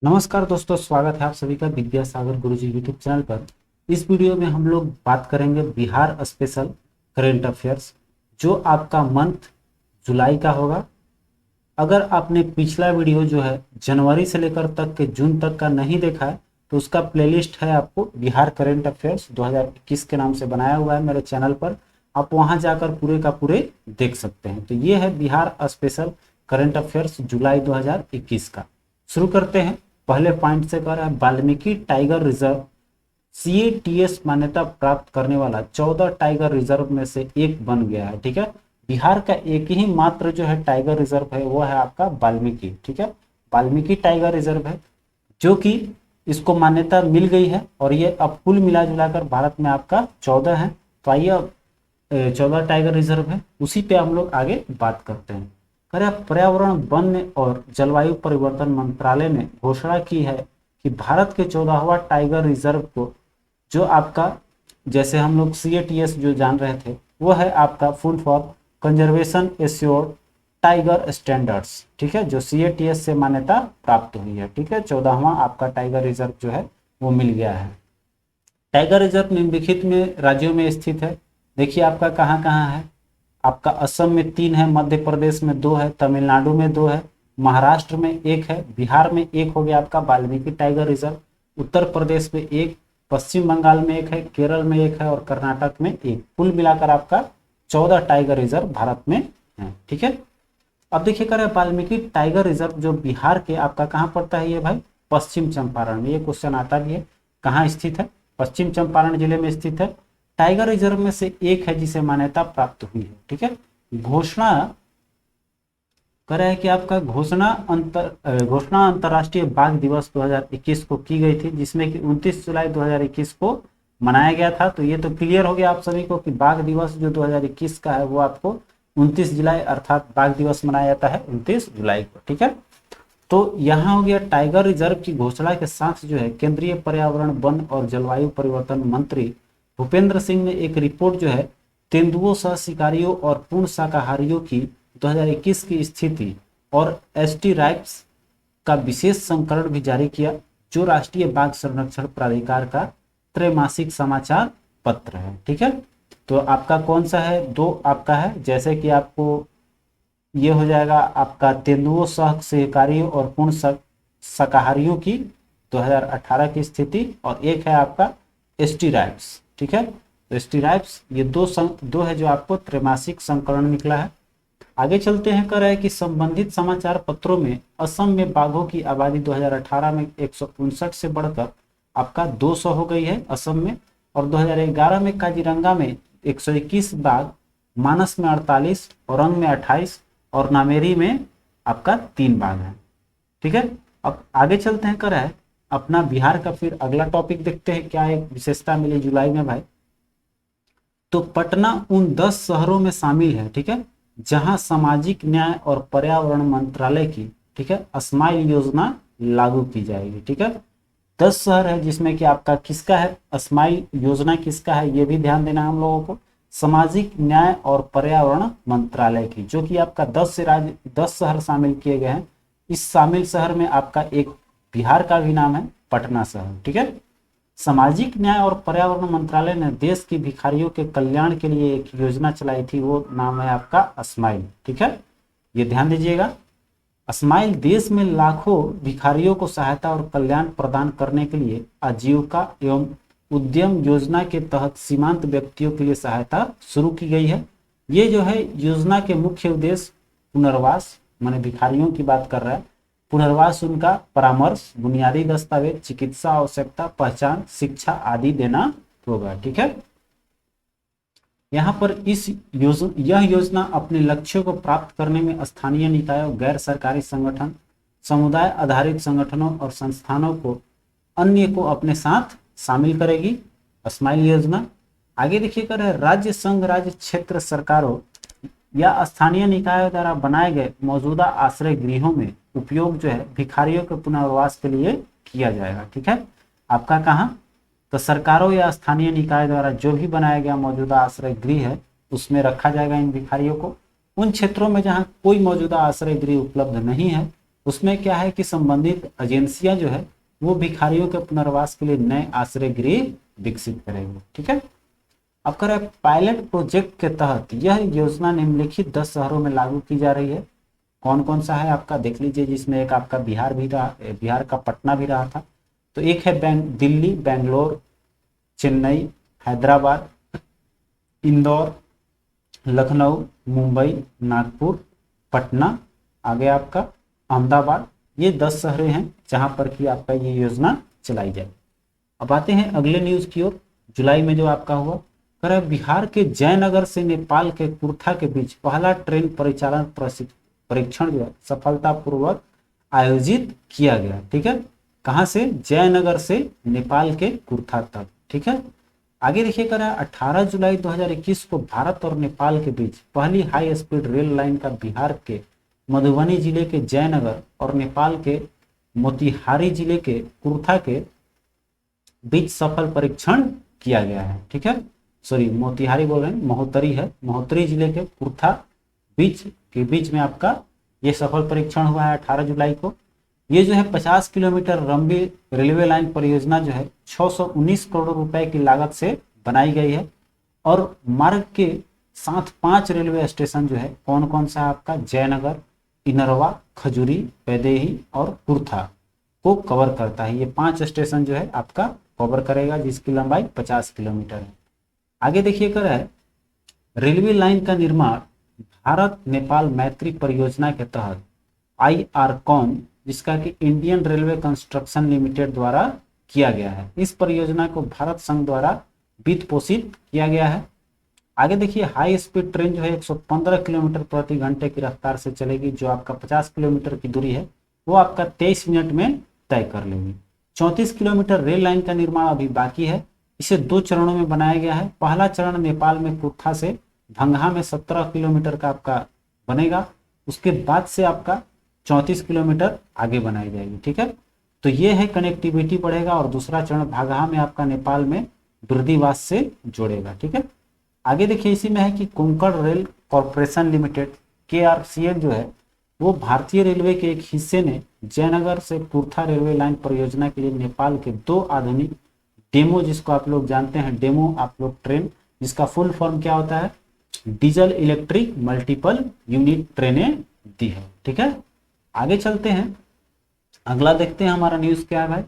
नमस्कार दोस्तों, स्वागत है आप सभी का विद्यासागर गुरुजी यूट्यूब चैनल पर। इस वीडियो में हम लोग बात करेंगे बिहार स्पेशल करेंट अफेयर्स, जो आपका मंथ जुलाई का होगा। अगर आपने पिछला वीडियो जो है जनवरी से लेकर तक के जून तक का नहीं देखा है तो उसका प्लेलिस्ट है आपको बिहार करेंट अफेयर्स 2021 के नाम से बनाया हुआ है मेरे चैनल पर। आप वहां जाकर पूरे का पूरे देख सकते हैं। तो ये है बिहार स्पेशल करेंट अफेयर्स जुलाई 2021 का। शुरू करते हैं। पहले पॉइंट से कर रहा है, वाल्मीकि टाइगर रिजर्व CATS मान्यता प्राप्त करने वाला 14 टाइगर रिजर्व में से एक बन गया है। ठीक है, बिहार का एक ही मात्र जो है टाइगर रिजर्व है वो है आपका वाल्मीकि। ठीक है, वाल्मीकि टाइगर रिजर्व है जो कि इसको मान्यता मिल गई है और ये अब कुल मिला जुलाकर भारत में आपका 14 है। तो आइए अब 14 टाइगर रिजर्व है, उसी पे हम लोग आगे बात करते हैं। पर्यावरण, वन और जलवायु परिवर्तन मंत्रालय ने घोषणा की है कि भारत के 14वां टाइगर रिजर्व को, जो आपका जैसे हम लोग CATS जो जान रहे थे वो है आपका full form conservation assured tiger standards. ठीक है, जो CATS से मान्यता प्राप्त हुई है। ठीक है, 14वां आपका टाइगर रिजर्व जो है वो मिल गया है। टाइगर रिजर्व निम्नलिखित में राज्यों में स्थित है। देखिए आपका कहाँ कहाँ है। आपका असम में 3 है, मध्य प्रदेश में 2 है, तमिलनाडु में 2 है, महाराष्ट्र में 1 है, बिहार में 1 हो गया आपका वाल्मीकि टाइगर रिजर्व, उत्तर प्रदेश में 1, पश्चिम बंगाल में 1 है, केरल में 1 है और कर्नाटक में 1। कुल मिलाकर आपका 14 टाइगर रिजर्व भारत में है। ठीक है, अब देखिए करें वाल्मीकि टाइगर रिजर्व जो बिहार के आपका कहाँ पड़ता है ये भाई, पश्चिम चंपारण में। ये क्वेश्चन आता भी है, कहाँ स्थित है, पश्चिम चंपारण जिले में स्थित है। टाइगर रिजर्व में से एक है जिसे मान्यता प्राप्त हुई है। ठीक है, घोषणा है कि आपका घोषणा अंतर्राष्ट्रीय बाघ दिवस 2021 को की गई थी, जिसमें कि 29 जुलाई 2021 को मनाया गया था। तो ये तो क्लियर हो गया आप सभी को कि बाघ दिवस जो 2021 का है वो आपको 29 जुलाई अर्थात बाघ दिवस मनाया जाता है 29 जुलाई को। ठीक है, तो यहाँ हो गया टाइगर रिजर्व की घोषणा के साथ जो है केंद्रीय पर्यावरण, वन और जलवायु परिवर्तन मंत्री भूपेंद्र सिंह ने एक रिपोर्ट जो है तेंदुओं सह शिकारियों और पूर्ण शाकाहारियों की 2021 की स्थिति और ST राइट्स का विशेष संस्करण भी जारी किया, जो राष्ट्रीय बाघ संरक्षण प्राधिकार का त्रैमासिक समाचार पत्र है। ठीक है, तो आपका कौन सा है, 2 आपका है, जैसे कि आपको ये हो जाएगा आपका तेंदुओं सह शिकारियों और पूर्ण शाकाहारियों की 2018 की स्थिति, और एक है आपका ST राइट्स। ठीक है, तो ST राइट्स ये दो है जो आपको त्रैमासिक संस्करण निकला है। आगे चलते हैं, कर रहा है कि संबंधित समाचार पत्रों में असम में बाघों की आबादी 2018 में 159 से बढ़कर आपका 200 हो गई है असम में, और 2011 में काजीरंगा में 121 बाघ, मानस में 48, औरंग में 28 और नामेरी में आपका 3 बाघ है। ठीक है, अब आगे चलते हैं, कर रहा है अपना बिहार का फिर अगला टॉपिक देखते हैं क्या एक विशेषता मिली जुलाई में भाई। तो पटना उन 10 शहरों में शामिल है, ठीक है, जहां सामाजिक न्याय और पर्यावरण मंत्रालय की, ठीक है, स्माइल योजना लागू की जाएगी। ठीक है, 10 शहर है जिसमें कि आपका किसका है, स्माइल योजना किसका है, ये भी ध्यान देना हम लोगों को। सामाजिक न्याय और पर्यावरण मंत्रालय की, जो कि आपका 10 शहर शामिल किए गए हैं। इस शामिल शहर में आपका एक बिहार का भी नाम है पटना शहर। ठीक है, सामाजिक न्याय और पर्यावरण मंत्रालय ने देश की भिखारियों के कल्याण के लिए एक योजना चलाई थी, वो नाम है आपका स्माइल। ठीक है, ये ध्यान दीजिएगा। स्माइल देश में लाखों भिखारियों को सहायता और कल्याण प्रदान करने के लिए आजीविका एवं उद्यम योजना के तहत सीमांत व्यक्तियों के लिए सहायता शुरू की गई है। ये जो है योजना के मुख्य उद्देश्य पुनर्वास, माने भिखारियों की बात कर रहा है, पुनर्वास, उनका परामर्श, बुनियादी दस्तावेज, चिकित्सा आवश्यकता पहचान, शिक्षा आदि देना होगा। ठीक है, यहाँ पर यह योजना अपने लक्ष्यों को प्राप्त करने में स्थानीय निकायों, गैर सरकारी संगठन, समुदाय आधारित संगठनों और संस्थानों को अन्य को अपने साथ शामिल करेगी, स्माइल योजना। आगे देखिए कर राज्य, संघ राज्य, क्षेत्र सरकारों या स्थानीय निकायों द्वारा बनाए गए मौजूदा आश्रय गृहों में उपयोग जो है भिखारियों के पुनर्वास के लिए किया जाएगा। ठीक है, आपका कहाँ, तो सरकारों या स्थानीय निकाय द्वारा जो भी बनाया गया मौजूदा आश्रय गृह है उसमें रखा जाएगा इन भिखारियों को। उन क्षेत्रों में जहाँ कोई मौजूदा आश्रय गृह उपलब्ध नहीं है उसमें क्या है कि संबंधित एजेंसियां जो है वो भिखारियों के पुनर्वास के लिए नए आश्रय गृह विकसित करेंगे। ठीक है। अब करें पायलट प्रोजेक्ट के तहत यह योजना निम्नलिखित 10 शहरों में लागू की जा रही है। कौन कौन सा है आपका देख लीजिए, जिसमें एक आपका बिहार भी रहा, बिहार का पटना भी रहा था। तो एक है दिल्ली, बेंगलोर, चेन्नई, हैदराबाद, इंदौर, लखनऊ, मुंबई, नागपुर, पटना, आगे आपका अहमदाबाद। ये 10 शहरें हैं जहां पर कि आपका ये योजना चलाई जाए। अब आते हैं अगले न्यूज की ओर। जुलाई में जो आपका हुआ कह रहा है बिहार के जयनगर से नेपाल के कुर्था के बीच पहला ट्रेन परिचालन परीक्षण जो है सफलतापूर्वक आयोजित किया गया। ठीक है। कहां से? जयनगर से नेपाल के कुर्था तक। ठीक है। आगे देखिए कह रहा है 18 जुलाई 2021 को भारत और नेपाल के बीच पहली हाई स्पीड रेल लाइन का बिहार के मधुबनी जिले के जयनगर और नेपाल के मोतिहारी जिले के कुर्था के बीच सफल परीक्षण किया गया है। ठीक है। सॉरी, मोतिहारी बोल रहे हैं, महोत्तरी है, महोत्तरी जिले के कुर्था बीच में आपका ये सफल परीक्षण हुआ है 18 जुलाई को। ये जो है 50 किलोमीटर लंबी रेलवे लाइन परियोजना जो है 619 करोड़ रुपए की लागत से बनाई गई है और मार्ग के साथ 5 रेलवे स्टेशन जो है कौन कौन सा आपका जयनगर, इनरवा, खजूरी, वैदेही और कुर्था को कवर करता है। ये 5 स्टेशन जो है आपका कवर करेगा जिसकी लंबाई 50 किलोमीटर है। आगे देखिए कर है रेलवे लाइन का निर्माण भारत नेपाल मैत्री परियोजना के तहत IRCON जिसका कि इंडियन रेलवे कंस्ट्रक्शन लिमिटेड द्वारा किया गया है। इस परियोजना को भारत संघ द्वारा वित्त पोषित किया गया है। आगे देखिए हाई स्पीड ट्रेन जो है 115 किलोमीटर प्रति घंटे की रफ्तार से चलेगी, जो आपका 50 किलोमीटर की दूरी है वो आपका 23 मिनट में तय कर लेगी। 34 किलोमीटर रेल लाइन का निर्माण अभी बाकी है। इसे 2 चरणों में बनाया गया है। पहला चरण नेपाल में कुर्था से भंगहा में 17 किलोमीटर का आपका बनेगा। उसके बाद से आपका 34 किलोमीटर आगे बनाई जाएगी। ठीक है। तो ये है कनेक्टिविटी बढ़ेगा और दूसरा चरण भागहा में आपका नेपाल में बिर्दीवास से जोड़ेगा। ठीक है। आगे देखिए इसी में है कि Konkan rail corporation limited KRCL जो है वो भारतीय रेलवे के एक हिस्से ने जयनगर से कुर्था रेलवे लाइन परियोजना के लिए नेपाल के 2 आधुनिक डेमो, जिसको आप लोग जानते हैं डेमो आप लोग ट्रेन, जिसका फुल फॉर्म क्या होता है, डीजल इलेक्ट्रिक मल्टीपल यूनिट ट्रेनें दी है। ठीक है। आगे चलते हैं, अगला देखते हैं हमारा न्यूज क्या है भाई।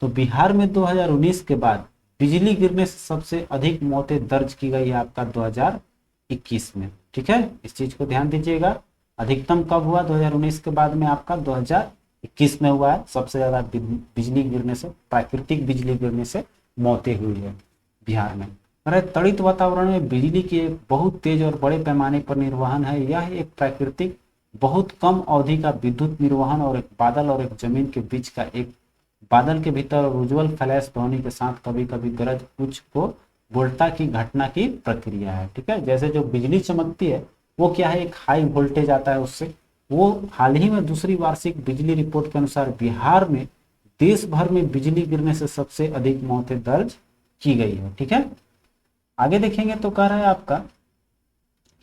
तो बिहार में 2019 के बाद बिजली गिरने से सबसे अधिक मौतें दर्ज की गई है आपका 2021 में। ठीक है। इस चीज को ध्यान दीजिएगा। अधिकतम कब हुआ? 2019 के बाद में आपका 2021 में हुआ है। सबसे ज्यादा बिजली गिरने से, प्राकृतिक बिजली गिरने से मौतें हुई है बिहार में। तड़ित वातावरण में बिजली की एक बहुत तेज और बड़े पैमाने पर निर्वहन है। यह एक प्राकृतिक बहुत कम अवधि का विद्युत निर्वहन और एक बादल और एक जमीन के बीच का एक बादल के भीतर और उज्जवल फ्लैश ध्वनि के साथ कभी कभी गरज कुछ को वोल्टा की घटना की प्रक्रिया है। ठीक है। जैसे जो बिजली चमकती है वो क्या है, एक हाई वोल्टेज आता है उससे। वो हाल ही में दूसरी वार्षिक बिजली रिपोर्ट के अनुसार बिहार में देश भर में बिजली गिरने से सबसे अधिक मौतें दर्ज की गई है। ठीक है। आगे देखेंगे तो कह रहा है आपका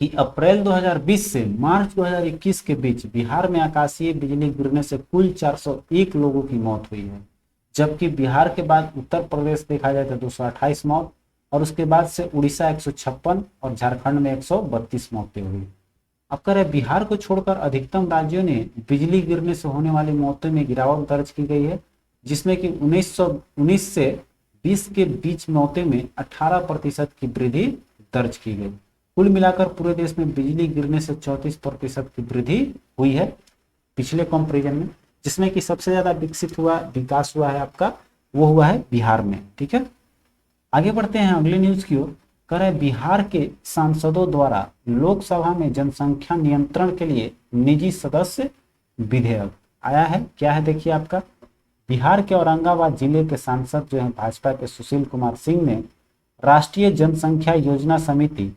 कि अप्रैल 2020 से मार्च 2021 के बीच बिहार में आकाशीय बिजली गिरने से कुल 401 लोगों की मौत हुई है, जबकि बिहार के बाद उत्तर प्रदेश देखा जाए तो 228 मौत और उसके बाद से उड़ीसा 156 और झारखंड में 132 मौतें हुई। अब कह रहे बिहार को छोड़कर अधिकतम राज्यों ने बिजली गिरने से होने वाली मौतों में गिरावट दर्ज की गई है, जिसमें कि 1919 से 20 के बीच मौतें में 18% की वृद्धि दर्ज की गई। कुल मिलाकर पूरे देश में बिजली गिरने से 34% की वृद्धि हुई है पिछले कंपैरिजन में, जिसमें कि सबसे ज्यादा विकास हुआ है आपका वो हुआ है बिहार में। ठीक है। आगे बढ़ते हैं अगले न्यूज की ओर। कह रहे बिहार के सांसदों द्वारा लोकसभा में जनसंख्या नियंत्रण के लिए निजी सदस्य विधेयक आया है। क्या है देखिए आपका, बिहार के औरंगाबाद जिले के सांसद जो है भाजपा के सुशील कुमार सिंह ने राष्ट्रीय जनसंख्या योजना समिति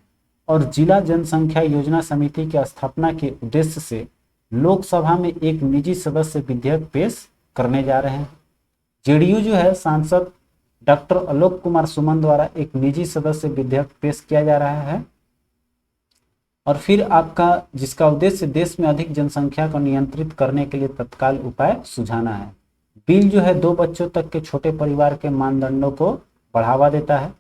और जिला जनसंख्या योजना समिति की स्थापना के उद्देश्य से लोकसभा में एक निजी सदस्य विधेयक पेश करने जा रहे हैं। जेडीयू जो है सांसद डॉक्टर आलोक कुमार सुमन द्वारा एक निजी सदस्य विधेयक पेश किया जा रहा है। और फिर आपका जिसका उद्देश्य देश में अधिक जनसंख्या को नियंत्रित करने के लिए तत्काल उपाय सुझाना है। बिल जो है 2 बच्चों तक के छोटे परिवार के मानदंडों को बढ़ावा देता है।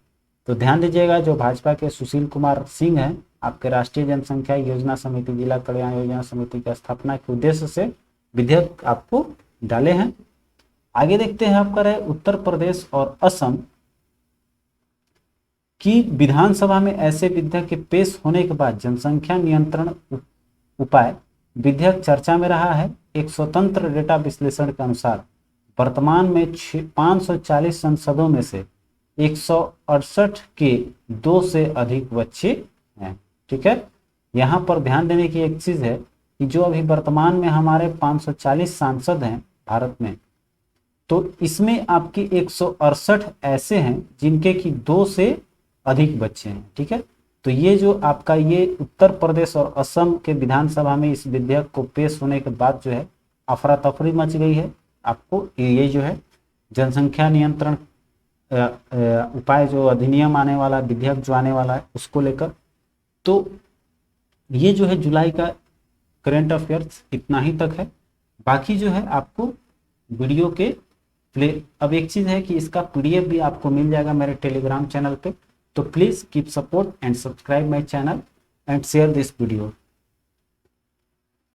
तो ध्यान दीजिएगा, जो भाजपा के सुशील कुमार सिंह हैं, आपके राष्ट्रीय जनसंख्या योजना समिति, जिला कल्याण योजना समिति की स्थापना के उद्देश्य से विधेयक आपको डाले हैं। आगे देखते हैं आपका रहे उत्तर प्रदेश और असम की विधानसभा में ऐसे विधेयक के पेश होने के बाद जनसंख्या नियंत्रण उपाय विधेयक चर्चा में रहा है। एक स्वतंत्र डेटा विश्लेषण के अनुसार वर्तमान में 540 संसदों में से 168 के 2 से अधिक बच्चे हैं। ठीक है, यहाँ पर ध्यान देने की एक चीज है कि जो अभी वर्तमान में हमारे 540 सांसद हैं भारत में, तो इसमें आपके 168 ऐसे हैं जिनके कि 2 से अधिक बच्चे हैं। ठीक है, तो ये जो आपका ये उत्तर प्रदेश और असम के विधानसभा में इस विधेयक को पेश होने के बाद जो है अफरा तफरी मच गई है। आपको ये जो है जनसंख्या नियंत्रण उपाय जो अधिनियम आने वाला, विधेयक जो आने वाला है उसको लेकर, तो ये जो है जुलाई का करंट अफेयर्स इतना ही तक है। बाकी जो है आपको वीडियो के अब एक चीज है कि इसका पीडीएफ भी आपको मिल जाएगा मेरे टेलीग्राम चैनल पे। तो please keep support and subscribe my channel and share this video.